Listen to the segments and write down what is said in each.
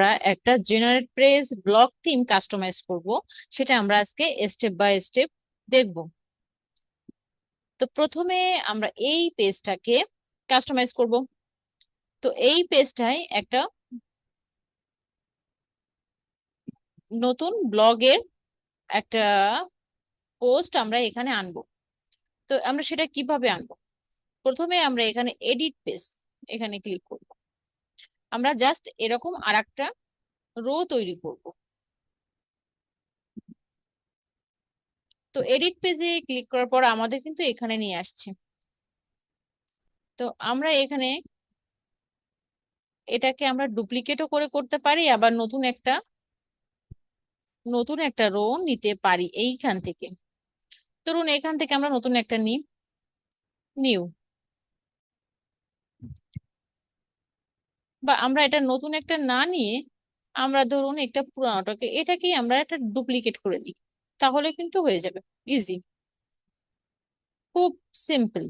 আমরা একটা generate page block theme customize করব, সেটা আমরা আজকে স্টেপ বাই স্টেপ দেখব। তো প্রথমে আমরা এই পেজটাকে কাস্টমাইজ করব। তো এই পেজটাই একটা নতুন ব্লগের একটা পোস্ট আমরা এখানে আনবো। তো আমরা সেটা কিভাবে আনবো? প্রথমে আমরা এখানে এডিট পেজ এখানে ক্লিক করব। আমরা জাস্ট এরকম আরেকটা রো তৈরি করব। তো এডিট পেজে ক্লিক করার পর আমাদের কিন্তু এখানে নিয়ে আসছে। তো আমরা এখানে এটাকে আমরা ডুপ্লিকেটও করে করতে পারি, আবার নতুন একটা রো নিতে পারি এইখান থেকে। ধরুন এখান থেকে আমরা নতুন একটা নিই, নিউ। বা আমরা এটা নতুন একটা না নিয়ে আমরা ধরুন একটা পুরানোটাকে এটাকেই আমরা একটা ডুপ্লিকেট করে দিই, তাহলে কিন্তু হয়ে যাবে। ইজি, খুব সিম্পল।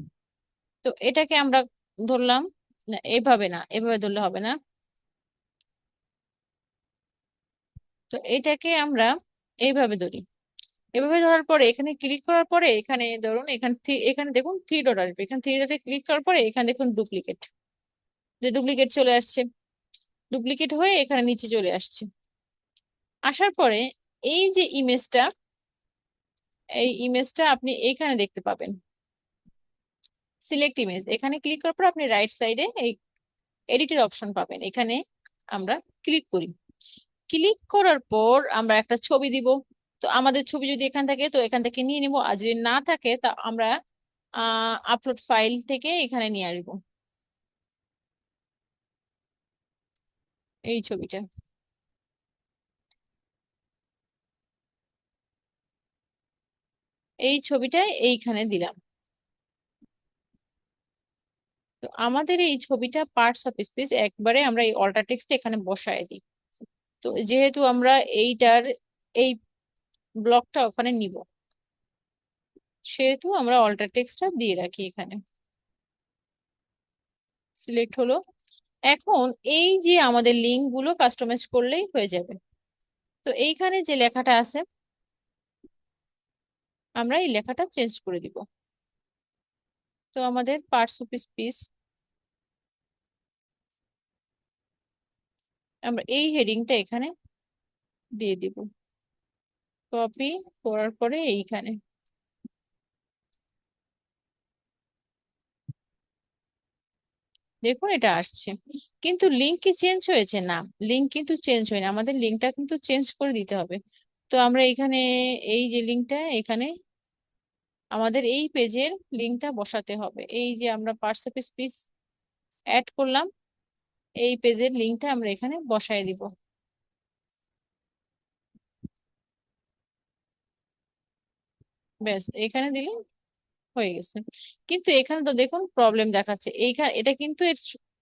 তো এটাকে আমরা ধরলাম, না এভাবে না, এভাবে ধরলে হবে না। তো এটাকে আমরা এইভাবে ধরি। এভাবে ধরার পরে এখানে ক্লিক করার পরে এখানে ধরুন এখানে দেখুন থ্রি ডট আসবে, এখানে থ্রি ডটে ক্লিক করার পরে এখানে দেখুন ডুপ্লিকেট, যে ডুপ্লিকেট চলে আসছে। ডুপ্লিকেট হয়ে এখানে নিচে চলে আসছে। আসার পরে এই যে ইমেজটা, এই ইমেজটা আপনি এইখানে দেখতে পাবেন, সিলেক্ট ইমেজ। এখানে ক্লিক করার পর আপনি রাইট সাইডে এই এডিটের অপশন পাবেন, এখানে আমরা ক্লিক করি। ক্লিক করার পর আমরা একটা ছবি দিব। তো আমাদের ছবি যদি এখান থাকে তো এখান থেকে নিয়ে নিব, আর যদি না থাকে তা আমরা আপলোড ফাইল থেকে এখানে নিয়ে আসবো এই ছবিটা। এই ছবিটা এইখানে দিলাম। তো আমাদের এই ছবিটা পার্টস অফ স্পিচ একবারে আমরা এই অল্টার টেক্সট এখানে বসায় দিই। তো যেহেতু আমরা এইটার এই ব্লকটা ওখানে নিব, সেহেতু আমরা অল্টার টেক্সটটা দিয়ে রাখি এখানে। সিলেক্ট হলো। এখন এই যে আমাদের লিঙ্ক গুলো কাস্টমাইজ করলেই হয়ে যাবে। তো এইখানে যে লেখাটা আছে আমরা এই লেখাটা চেঞ্জ করে দিব। তো আমাদের পার্টস অফ স্পিচ, আমরা এই হেডিংটা এখানে দিয়ে দিব। কপি করার পরে এইখানে দেখুন এটা আসছে। কিন্তু লিঙ্ক কি চেঞ্জ হয়েছে? না, লিঙ্ক কিন্তু চেঞ্জ হয়নি, আমাদের লিঙ্কটা কিন্তু চেঞ্জ করে দিতে হবে। তো আমরা এখানে এই যে লিঙ্কটা এখানে আমাদের এই পেজের লিঙ্কটা বসাতে হবে। এই যে আমরা পার্টস অফ স্পিচ অ্যাড করলাম, এই পেজের লিঙ্কটা আমরা এখানে বসায় দিব। ব্যাস এখানে দিলে হয়ে গেছে। কিন্তু এখানে তো দেখুন প্রবলেম দেখাচ্ছে, এইখানে এটা কিন্তু এর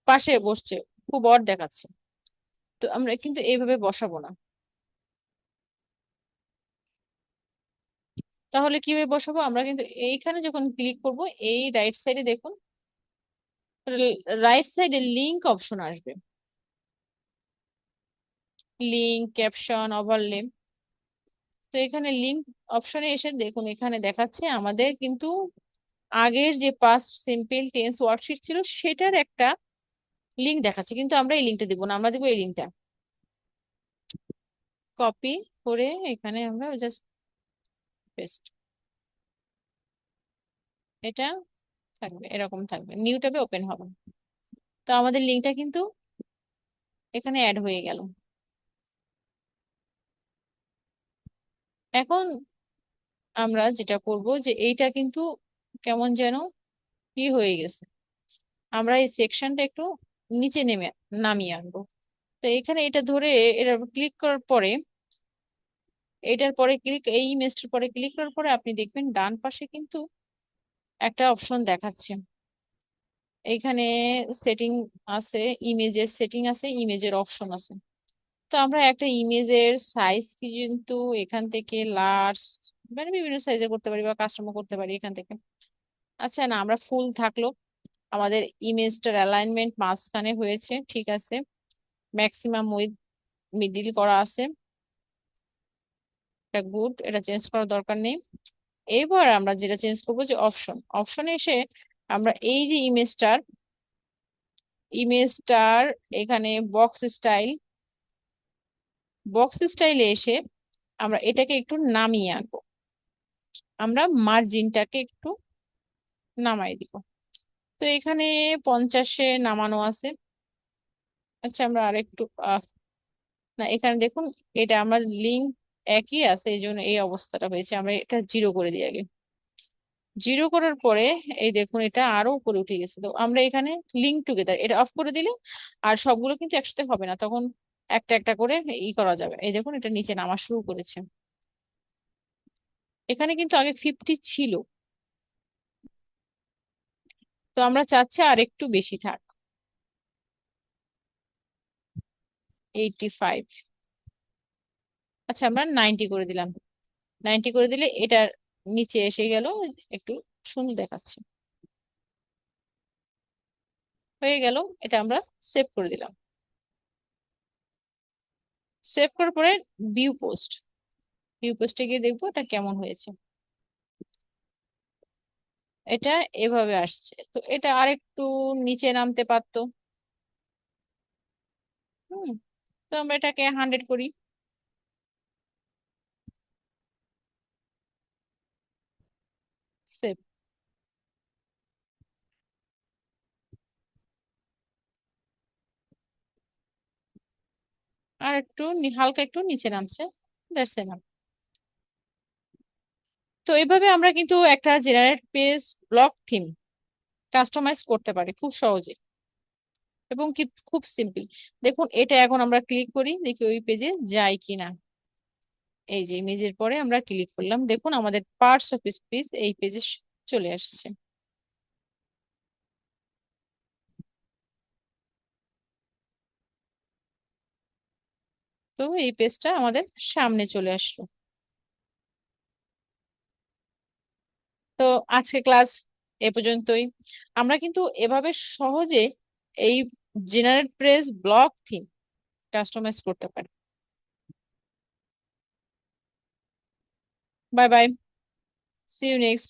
পাশে বসছে, খুব অড দেখাচ্ছে। তো আমরা কিন্তু এইভাবে বসাবো না। তাহলে কিভাবে বসাবো? আমরা কিন্তু এইখানে যখন ক্লিক করব, এই রাইট সাইডে দেখুন, রাইট সাইডে লিংক অপশন আসবে, লিংক, ক্যাপশন, ওভারলে। তো এখানে লিংক অপশনে এসে দেখুন এখানে দেখাচ্ছে আমাদের কিন্তু আগের যে পাস্ট সিম্পল টেন্স ওয়ার্কশিট ছিল সেটার একটা লিংক দেখাচ্ছে, কিন্তু আমরা এই লিঙ্কটা দিব না, আমরা দিব এই লিঙ্কটা। কপি করে এখানে আমরা জাস্ট পেস্ট, এটা থাকবে, এরকম থাকবে, নিউ ট্যাবে ওপেন হবে। তো আমাদের লিঙ্কটা কিন্তু এখানে অ্যাড হয়ে গেল। এখন আমরা যেটা করব যে এইটা কিন্তু কেমন যেন কি হয়ে গেছে, আমরা এই সেকশনটা একটু নিচে নামিয়ে আনবো। তো এখানে এটা ধরে এটা ক্লিক করার পরে, এটার পরে ক্লিক, এই ইমেজটার পরে ক্লিক করার পরে আপনি দেখবেন ডান পাশে কিন্তু একটা অপশন দেখাচ্ছে। এইখানে সেটিং আছে, ইমেজের সেটিং আছে, ইমেজের অপশন আছে। তো আমরা একটা ইমেজের সাইজ কি কিন্তু এখান থেকে লার্জ, মানে বিভিন্ন সাইজে করতে পারি বা কাস্টমার করতে পারি এখান থেকে। আচ্ছা না, আমরা ফুল থাকলো, আমাদের ইমেজটার অ্যালাইনমেন্ট মাঝখানে হয়েছে, ঠিক আছে। ম্যাক্সিমাম উইথ মিডিল করা আছে। এটা গুড, এটা চেঞ্জ করার দরকার নেই। এবার আমরা যেটা চেঞ্জ করবো যে অপশন, অপশনে এসে আমরা এই যে ইমেজটার এখানে বক্স স্টাইলে এসে আমরা এটাকে একটু নামিয়ে আনবো। আমরা মার্জিনটাকে একটু নামাই দিব। তো এখানে 50-এ নামানো আছে। আচ্ছা আমরা আরেকটু না, এখানে দেখুন, এটা আমার লিঙ্ক একই আছে, এই জন্য এই অবস্থাটা হয়েছে। আমরা এটা 0 করে দিই আগে। 0 করার পরে এই দেখুন এটা আরো উপরে উঠে গেছে। তো আমরা এখানে লিঙ্ক টুগেদার এটা অফ করে দিলে আর সবগুলো কিন্তু একসাথে হবে না, তখন একটা একটা করে করা যাবে। এই দেখুন এটা নিচে নামা শুরু করেছে। এখানে কিন্তু আগে 50 ছিল, তো আমরা চাচ্ছি আর একটু বেশি থাক, 85। আচ্ছা আমরা 90 করে দিলাম। 90 করে দিলে এটার নিচে এসে গেল, একটু সুন্দর দেখাচ্ছে। হয়ে গেল, এটা আমরা সেভ করে দিলাম। সেভ করার পরে ভিউ পোস্টে গিয়ে দেখবো এটা কেমন হয়েছে। এটা এভাবে আসছে, তো এটা আরেকটু নিচে নামতে পারতো। হুম, তো আমরা এটাকে 100 করি। সেভ। আর একটু হালকা একটু নিচে নামছে। That's enough. তো এইভাবে আমরা কিন্তু একটা generate page block theme customize করতে পারি খুব সহজে এবং কি খুব সিম্পল। দেখুন এটা এখন আমরা ক্লিক করি, দেখি ওই পেজে যাই কিনা। এই যে ইমেজের পরে আমরা ক্লিক করলাম, দেখুন আমাদের পার্টস অফ স্পিচ এই পেজে চলে আসছে। তো এই পেজটা আমাদের সামনে চলে আসলো। তো আজকে ক্লাস এ পর্যন্তই। আমরা কিন্তু এভাবে সহজে এই generate page block theme customize করতে পারি। Bye bye, see you next.